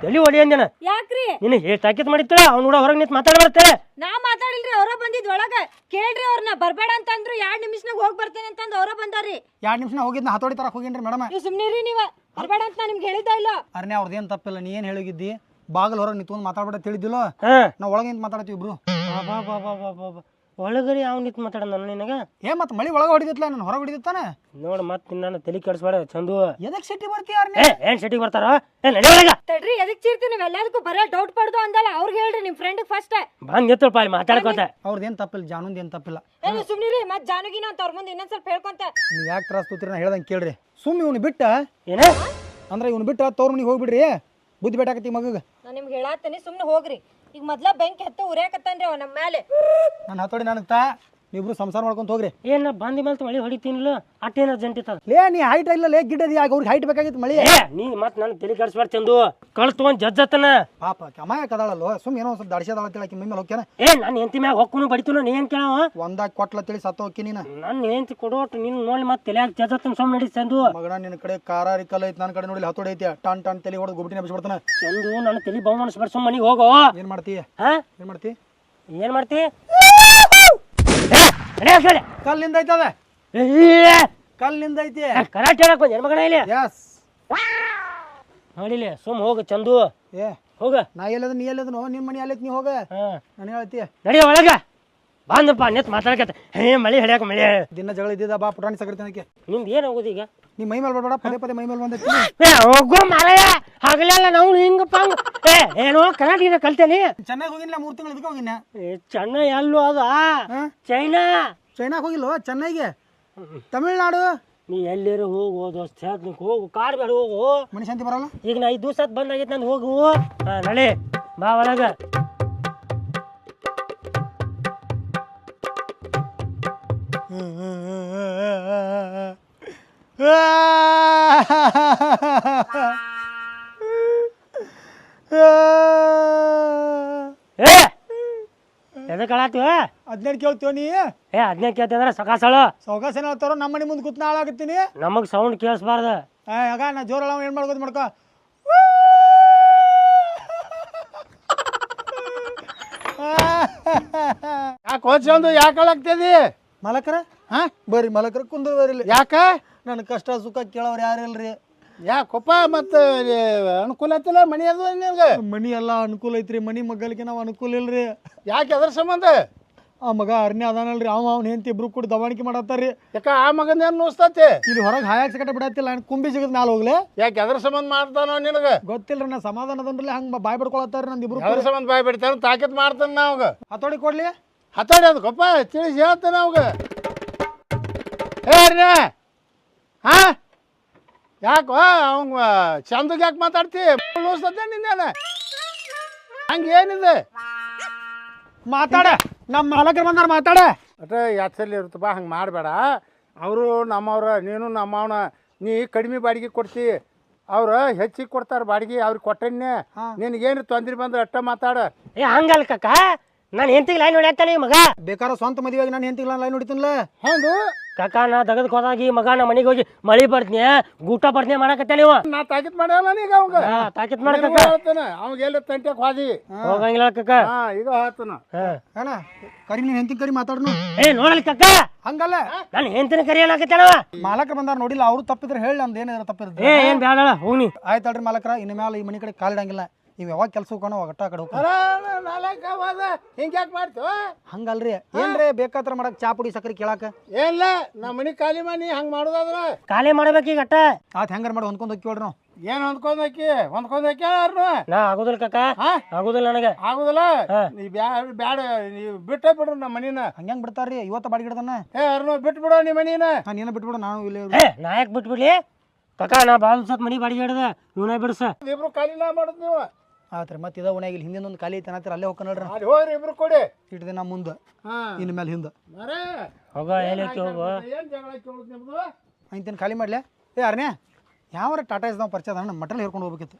ತಲೆ ಹೊಡಿ ಅಂಜನ. ಯಾಕ್ರಿ? ನಿನಗೆ ತಾಕೀತ್ ಮಾಡಿತ್ತಲ್ಲ ಅವ್ನು ಕೂಡ ಹೊರಗೆ ನಿಂತು ಮಾತಾಡ್ಬಾರ್ತೆ. ನಾ ಮಾತಾಡಿಲ್ರಿ, ಅವ್ರ ಬಂದಿದ್ ಒಳಗ. ಕೇಳ್ರಿ ಅವ್ರನ್ನ. ಬರ್ಬೇಡ ಅಂತಂದ್ರು 2 ನಿಮಿಷನಾಗ ಹೋಗಿ ಬರ್ತೇನೆ ಅಂತಂದ್ ಅವ್ರ ಬಂದಾರಿ. 2 ನಿಮಿಷ ಹೋಗಿದ್ನ ಹತೋಡಿ ತರಕ್ ಹೋಗಿನ್ರಿ ಮೇಡಮ್. ನೀವು ಸುಮ್ನಿರಿ, ನೀವ ಬರ್ಬೇಡ ಅಂತ ನಾ ನಿಮ್ಗೆ ಹೇಳಿದ್ದ ಇಲ್ಲ. ಅರ್ನೇ ಅವ್ರದ್ದೇನ್ ತಪ್ಪಿಲ್ಲ. ನೀ ಏನ್ ಹೇಳಿದ್ದಿ? ಬಾಗಲ್ ಹೊರಗೆ ನಿಂತ್ಕೊಂಡು ಮಾತಾಡ್ಬೇಡ ತಿಳಿದಿಲ್ಲ. ನಾವು ಒಳಗೆ ನಿಂತು ಮಾತಾಡ್ತೀವಿ ಇಬ್ರು. ಒಳಗರಿ ಯಾವ ನಿಂತು ಮಾತಾಡ ನಿನಗ? ಏ ಮತ್ತೆ ಮಳಿ ಒಳಗೆ ಹೊಡಿದಿತ್ತಲ್ಲ, ನಾನು ಹೊರಗೆ ಹೊಡಿದಿತ್ತಾನ. ನೋಡ್ ಮತ್ ನಾನು ತಲೆ ಕೆಡಿಸ್ಬೇಡ ಚಂದು. ಎದಕ್ ಸಿಟಿ ಬರ್ತೀಯ? ಏನ್ ಸಿಟಿಗೆ ಬರ್ತಾರ? ನಡಿ ಒಳಗ. ತಡ್ರಿ, ಎದಕ್ ಚಿರ್ತೀನಿ? ಎಲ್ಲದಕ್ಕೂ ಬರೇ ಡೌಟ್ ಪಡ್ದು ಅಂದಲ್ಲ. ಅವ್ರಿಗೆ ಹೇಳ್ರಿ ನಿಮ್ ಫ್ರೆಂಡ್ ಫಸ್ಟ್. ಬಂದ್ ನಿಂತಲ್ಪ ಅಲ್ಲಿ ಮಾತಾಡ್ಕೊಂತ. ಅವ್ರದ್ದೇನ್ ತಪ್ಪಿಲ್ಲ, ಜಾನುಂದ್ ಏನ್ ತಪ್ಪಿಲ್ಲ. ಏನು ಸುಮ್ನಿರಿ, ಮತ್ ಜಾನಗಿನ ಅಂತ ಅವ್ರ ಮುಂದೆ ಇನ್ನೊಂದ್ ಸ್ವಲ್ಪ ಹೇಳ್ಕೊಂತ. ನೀವು ಯಾಕೆ ತ್ರಾಸ ತೋತೀರಿ? ನಾ ಹೇಳ್ದಂಗೆ ಕೇಳ್ರಿ. ಸುಮ್ ಇವ್ನು ಬಿಟ್ಟ ಏನ ಅಂದ್ರೆ ಇವ್ನು ಬಿಟ್ಟ ತವ್ರ ಮನಿಗೆ ಹೋಗ್ಬಿಡ್ರಿ. ಬುದ್ಧಿ ಬೇಟಾಕತಿ ಮಗಗ. ನಾ ನಿಮ್ಗೆ ಹೇಳಾತೀನಿ, ಸುಮ್ನೆ ಹೋಗ್ರಿ. ಈಗ ಮೊದ್ಲ ಬೆಂಕಿ ಹತ್ತು ಉರಿಯಾಕತ್ತಾನ್ರಿ ಅವ ನಮ್ಮ ಮೇಲೆ. ನಾನು ಹತೋಡಿ ನನಗೆ ತಾ. ನೀವಿಬ್ರು ಸಂಸಾರ ಮಾಡ್ಕೊಂತ ಹೋಗ್ರಿ. ಏನ್ ಬಂದಿ ಮೇಲೆ ಮಳಿ ಹೊಡಿತೀನಿಲ್ಲ ಅಟ್ಟೇನ ಅರ್ಜೆಂಟ್ ಇತ್ತ. ಲೇ ನೀ ಹೈಟ್ ಇಲ್ಲ, ಲೇ ಗಿಡ್ಡದಿ. ಯಾಕೆ ಅವ್ರಿಗೆ ಹೈಟ್ ಬೇಕಾಗಿತ್ತು ಮಳಿ? ನೀ ಮತ್ ನನ್ ತಲೆ ಕೆಡಿಸ್ಬೇಡ ಚಂದು. ಕಳ್ ತಗೊಂಡ್ ಜಜ್ಜತ್ತನ. ಪಾಪ ಅಮಾಯ ಕದಾಳಲ್ಲೋ. ಸುಮ್ ಏನೋ ಸ್ವಲ್ಪ ದಡಿಸದಾಳ ತಿಳಕಿ ಮೈ ಮೇಲೆ ಹೋಗ್ಯಾನ. ನಾನು ಹೆಂಡತಿ ಮ್ಯಾಗ ಹೊಕ್ಕನು ಬಡಿತು. ನೀ ಏನ್ ಕೇಳವ? ಒಂದಾಗಿ ಕೊಟ್ಲ ತಿಳಿ ಸತ್ತ ಹೋಗಿ ನೀನು. ನನ್ನ ಹೆಂಡತಿ ಕೊಡೋಟ್ ನೀನ್ ನೋಡಿ ಮತ್ತೆ ತಲೆಯಾಗ ಜಜ್ಜತ್ತನ. ಸುಮ್ ನಡಿ ಚಂದು. ಮಗನ ನಿನ್ನ ಕಡೆ ಕಾರಾರಿ ಕಲ್ಲ ಐತಿ, ನನ್ನ ಕಡೆ ನೋಡಿ ಹತೋಡಿ ಐತಿ. ಟನ್ ಟನ್ ತಲೆ ಹೊಡೆದು ಗುಬ್ಬಿನ ಬಿಡ್ತಾನೆ. ಚಂದು ನನ್ನ ತಲೆ ಬಹುಮಾನಿಸ್ಬೇಡ. ಸುಮ್ ಮನಿಗೆ ಹೋಗೋ. ಏನ್ ಮಾಡ್ತಿ? ಹಾ ಏನ್ ಮಾಡ್ತಿ? ಏನ್ ಮಾಡ್ತಿ? ಕಲ್ಲಿಂದ ಐತದ. ಕಲ್ಲಿಂದ ಐತಿ. ಕರಾಟೆ ಹೇಳಕ್ ಬಂದ ಮಗನ ಇಲ್ಲಿ. ಯಸ್ ನೋಡಿಲಿ ಸುಮ್ ಹೋಗ ಚಂದು. ಏ ಹೋಗ. ನಾ ಎಲ್ಲದ ನೀ ಎಲ್ಲದನು? ನಿಮ್ ಮನಿ ಅಲ್ಲೈತಿ, ನೀ ಹೋಗ. ಹಾ ನಾನು ಹೇಳ್ತಿ ನಡಿ ಒಳಗ. ಬಂದಪ್ಪ ನೆತ್ ಮಾತಾಡಕತ್ತ ಮಳಿ ಹಿಡಿಯಾಕ ಮಳಿ ದಿನ ಜಗಳ ಇದ್ದಿದ್ದ ಬಾ ಪುಟಾಣಿ ಸಕರ್ತೀನಕ್ಕೆ ನಿಮ್ದು ಏನು ಹೋಗುದು ಈಗ ನೀ ಮೈ ಮೇಲೆ ಬರ್ಬೇಡ ಪದೇ ಪದೇ ಮೈ ಮೇಲೆ ಬಂದೈತಿ ಹೋಗೋ ಮಾರಾಯ ಹಗಲೆಲ್ಲ ನಾವು ಹಿಂಗಪ್ಪ ಏನೋ ಕರ್ನಾಟಕದ ಕಲ್ತೇನಿ ಚೆನ್ನಾಗಿ ಹೋಗಿಲ್ಲ 3 ತಿಂಗಳು ಇದಕ್ಕೆ ಹೋಗಿನ ಚೆನ್ನೈ ಎಲ್ಲೂ ಅದ ಚೈನಾ ಚೈನಾಕ್ ಹೋಗಿಲ್ವ ಚೆನ್ನೈಗೆ ತಮಿಳ್ನಾಡು ನೀ ಎಲ್ಲಿರು ಹೋಗು ದೋಸ್ತ ಹೇಳ್ತೀನಿ ಹೋಗು ಕಾರ್ ಬೇಡ ಹೋಗು ಮನೆ ಶಾಂತಿ ಬರಲ್ಲ ಈಗ ನಾ 5 ದಿವಸ ಬಂದಾಗೈತೆ ನಂದು ಹೋಗು ನಡಿ ಬಾ ಒಳಗ ಏ ಎದಕ್ಕೆ ಅಳಾತೀವ ಅದ್ನೇನು ಕೇಳ್ತೀವ ನೀ ಅದನ್ನೇ ಕೇಳ್ತಿದ್ರೆ ಸಕಾಸಳ ಸೌಕಾಸ ಏನ್ ಹೇಳ್ತಾರೋ ನಮ್ಮ ಮನೆ ಮುಂದೆ ಕೂತ್ ಹಾಳಾಗತ್ತೀನಿ ನಮಗ್ ಸೌಂಡ್ ಕೇಳಿಸ್ಬಾರ್ದ ಆಗ ನಾ ಜೋರ ಏನು ಮಾಡ್ಕೋದು ಮಾಡ್ಕೋ ಯಾಕೆ ಹೋಚಂದು ಯಾಕೆ ಹೇಳಾಗ್ತದಿ ಮಲಕರ ಹಾ ಬರ್ರಿ ಮಲಕರ ಕುಂದ್ರ ಬರ್ರಿ ಯಾಕ ನನ್ನ ಕಷ್ಟ ಸುಖ ಕೇಳೋರು ಯಾರು ಇಲ್ರಿ ಯಾಕೊಪ್ಪ ಮತ್ತು ಅನುಕೂಲ ಐತಿಲ್ಲ ಮನಿ ಅದು ನಿನ್ಗೆ ಮನಿ ಎಲ್ಲ ಅನುಕೂಲ ಐತ್ರಿ ಮನಿ ಮಗ್ಗಲಿಕ್ಕೆ ನಾವು ಅನುಕೂಲ ಇಲ್ರಿ ಯಾಕೆ ಅದ್ರ ಸಂಬಂಧ ಆ ಮಗ ಅರ್ನೇ ಅದಾನಲ್ರಿ ಅವ್ನ ಹೆಂಡತಿ ಇಬ್ರು ಕೂಡ ದವಾಣಿಕೆ ಮಾಡತ್ತಾರ್ರಿ ಯಾಕ ಆ ಮಗನ ಏನು ನುಸ್ತತಿ ಇಲ್ಲಿ ಹೊರಗೆ ಹಾಯಾಕ್ ಸಕಟ ಬಿಡತ್ತಿಲ್ಲ ನಾನು ಕುಂಬಿ ಸಿಗದ್ ಮ್ಯಾಲ ಹೋಗ್ಲಿ ಯಾಕೆ ಅದ್ರ ಸಂಬಂಧ ಮಾಡ್ತಾನೋ ನಿನಗೆ ಗೊತ್ತಿಲ್ರಿ ನಾ ಸಮಾಧಾನ ಅದನ್ರಿ ಹಂಗ ಬಾಯ್ ಬಿಡ್ಕೊಳತ್ತಾರ ನಂದು ಇಬ್ರು ಅದ್ರ ಸಂಬಂಧ ಬಾಯ್ ಬಿಡ್ತಾನ ತಾಕತ್ ಮಾಡ್ತಾನ ನಾವಾಗ ಹತೋಡಿ ಕೊಡ್ಲಿ ಹತ್ತಾಡಿ ಅದಕ್ಕಪ್ಪ ತಿಳಿಸಿ ಹೇಳ್ತಾನೆ ಅವಾಗ ಏ ಹಾ ಯಾಕೋ ಅವಂಗ ಚಂದಗೆ ಯಾಕೆ ಮಾತಾಡ್ತಿ ನುಸ್ತತೆ ನಿನ್ನೇನ ಹಂಗೇನಿದೆ ಮಾತಾಡ ನಮ್ಮ ಮಾಲಕರು ಬಂದಾರ ಮಾತಾಡ ಅಟ ಯಾತ್ಸಲ್ಲಿ ಇರುತ್ತಪ್ಪ ಹಂಗೆ ಮಾಡಬೇಡ ಅವರು ನಮ್ಮವ್ರ ನೀನು ನಮ್ಮವನ ನೀ ಕಡಿಮೆ ಬಾಡಿಗೆ ಕೊಡ್ತಿ ಅವ್ರು ಹೆಚ್ಚಿಗೆ ಕೊಡ್ತಾರೆ ಬಾಡಿಗೆ ಅವ್ರಿಗೆ ಕೊಟ್ಟನ್ನೇ ನಿನಗೇನು ತೊಂದ್ರೆ ಬಂದ್ರೆ ಅಟ್ಟ ಮಾತಾಡ ಹಂಗಲ್ಲ ಕಕ್ಕ ನಾನು ಹೆಂತಿಗೆ ಲೈನ್ ಹೊಡ್ಯಾಕ್ತಾನೆ ಮಗ ಬೇಕಾದ್ರೆ ಸ್ವಂತ ಮದುವೆಗೆ ನಾನು ಹೆಂತಿಲ್ಲ ಲೈನ್ ಹೊಡಿತೀನಲ್ಲ ಹೌದು ಕಾಕ ನಾ ತೆಗೆದು ಹೋದಾಗಿ ಮಗ ನಾ ಮನೆಗೆ ಹೋಗಿ ಮಳಿ ಬರ್ತೀನಿ ಊಟ ಬರ್ತೀನಿ ಮಾಡಕತ್ತೆ ನೀವು ನಾ ತಾಕಿತ್ ಮಾಡಲ್ಲ ಈಗ ಅವಂಗ ತಾಕಿತ್ ಮಾಡಕ ಹೇಳ್ತಾನ ಅವಾಗ ಎಲ್ಲ ತಂಟೆಕ್ ಹೋದಿ ಹೋಗಂಗಿಲ್ಲ ಕಕ್ಕ ಹಾ ಈಗ ಹೇಳ್ತಾನ ಅಣ್ಣ ಕರಿ ನೀನು ಹೆಂತಿ ಕರಿ ಮಾತಾಡ್ನು ನೋಡಲ್ ಕಕ್ಕ ಹಂಗಲ್ಲ ನಾನು ಹೆಂತಿನ ಕರಿಯಲಾಕತ್ತೇನವ ಮಾಲಕರು ಬಂದಾರ ನೋಡಿಲ್ಲ ಅವ್ರು ತಪ್ಪಿದ್ರೆ ಹೇಳಿ ನಮ್ದು ಏನಾದ್ರು ತಪ್ಪಿರುತ್ತೆ ಏನ್ ಬ್ಯಾಡ ಹೋಗ್ನಿ ಆಯ್ತಲ್ರಿ ಮಾಲಕರ ಇನ್ನು ಮೇಲೆ ಈ ಮನೆ ಕಡೆ ಕಾಲಿಡಂಗಿಲ್ಲ ನೀವು ಯಾವಾಗ ಕೆಲಸ ಹೋಗೋಣ ಒಟ್ಟ ಕಡೆ ಹೋಗ್ತಾರ ಹಿಂಗ ಯಾಕೆ ಮಾಡ್ತೀವ ಹಂಗಲ್ರಿ ಏನ್ರಿ ಬೇಕಾತ್ರ ಮಾಡಕ್ ಚಾ ಪುಡಿ ಸಕ್ಕರೆ ಕೇಳಾಕ ಏನಿಲ್ಲ ನಮ್ಮ ಮನಿ ಖಾಲಿ ಮಾಡಿ ಹಂಗ ಮಾಡೋದಾದ್ರ ಖಾಲಿ ಮಾಡ್ಬೇಕೀಗ ಅಟ್ಟ ಆತ್ ಹೆಂಗಾರ ಮಾಡಿ ಹೊಂದ್ಕೊಂಡು ಹೋಗಿ ಕೇಳ್ರಿ ನಾವು ಏನ್ ಹೊಂದ್ಕೊಂಡಾಕಿ ಯಾರು ನಾ ಆಗುದಿಲ್ಲ ಕಕ್ಕ ಆಗುದಿಲ್ಲ ನನಗೆ ಆಗುದಿಲ್ಲ ನೀ ಬ್ಯಾಡ ನೀವು ಬಿಟ್ಟೇ ಬಿಡ್ರಿ ನಮ್ಮ ಮನಿನ ಹಂಗ್ಯಾಂಗ ಬಿಡ್ತಾರ್ರಿ ಇವತ್ತ ಬಾಡಿಗೆ ಹಿಡ್ದಾನ ಯಾರನ್ನ ಬಿಟ್ಟು ಬಿಡೋ ನಿಮ್ಮ ಮನಿನ ನೀನ ಬಿಟ್ಬಿಡು ನಾನು ಇಲ್ಲೇ ನಾ ಯಾಕೆ ಬಿಟ್ಬಿಡ್ಲಿ ಕಕ್ಕ ನಾ ಬಾಲ್ ಸತ್ ಮನಿ ಬಾಡಿಗೆ ಹಿಡ್ದ ಇವನೇ ಬಿಡ್ಸ ಇಬ್ರು ಖಾಲಿನ ಮಾಡೋದು ನೀವು ಆತ್ರಿ ಮತ್ತೆ ಇದ ಉಣ್ಯಾಗ ಇಲ್ಲಿ ಹಿಂದಿನ ಒಂದು ಖಾಲಿ ಐತೆ ಅನ್ನತ್ತೀರ ಅಲ್ಲೇ ಹೋಗ್ಕ ನೋಡ್ರಿ ಅಲ್ಲಿ ಹೋಗ್ರಿ ಇಬ್ರು ಕೊಡಿ ಇಟ್ಟು ದಿನ ಮುಂದೆ ಇನ್ನು ಮೇಲೆ ಹಿಂದೆ ಹೋಗ ಹೇಳಕ್ಕೆ ಹೋಗು ಏನ್ ಜಗಳ ಕೇಳೋದು ನಿಮ್ದು ಅಂತೀನಿ ಖಾಲಿ ಮಾಡ್ಲೆ ಏ ಯಾರನೇ ಯಾವ್ರ ಟಾಟಾ ಇಸ್ ನಾವು ಪರಿಚಯ ಅದ ಮಟಲ್ ಹೇರ್ಕೊಂಡು ಹೋಗ್ಬೇಕಿತ್ತು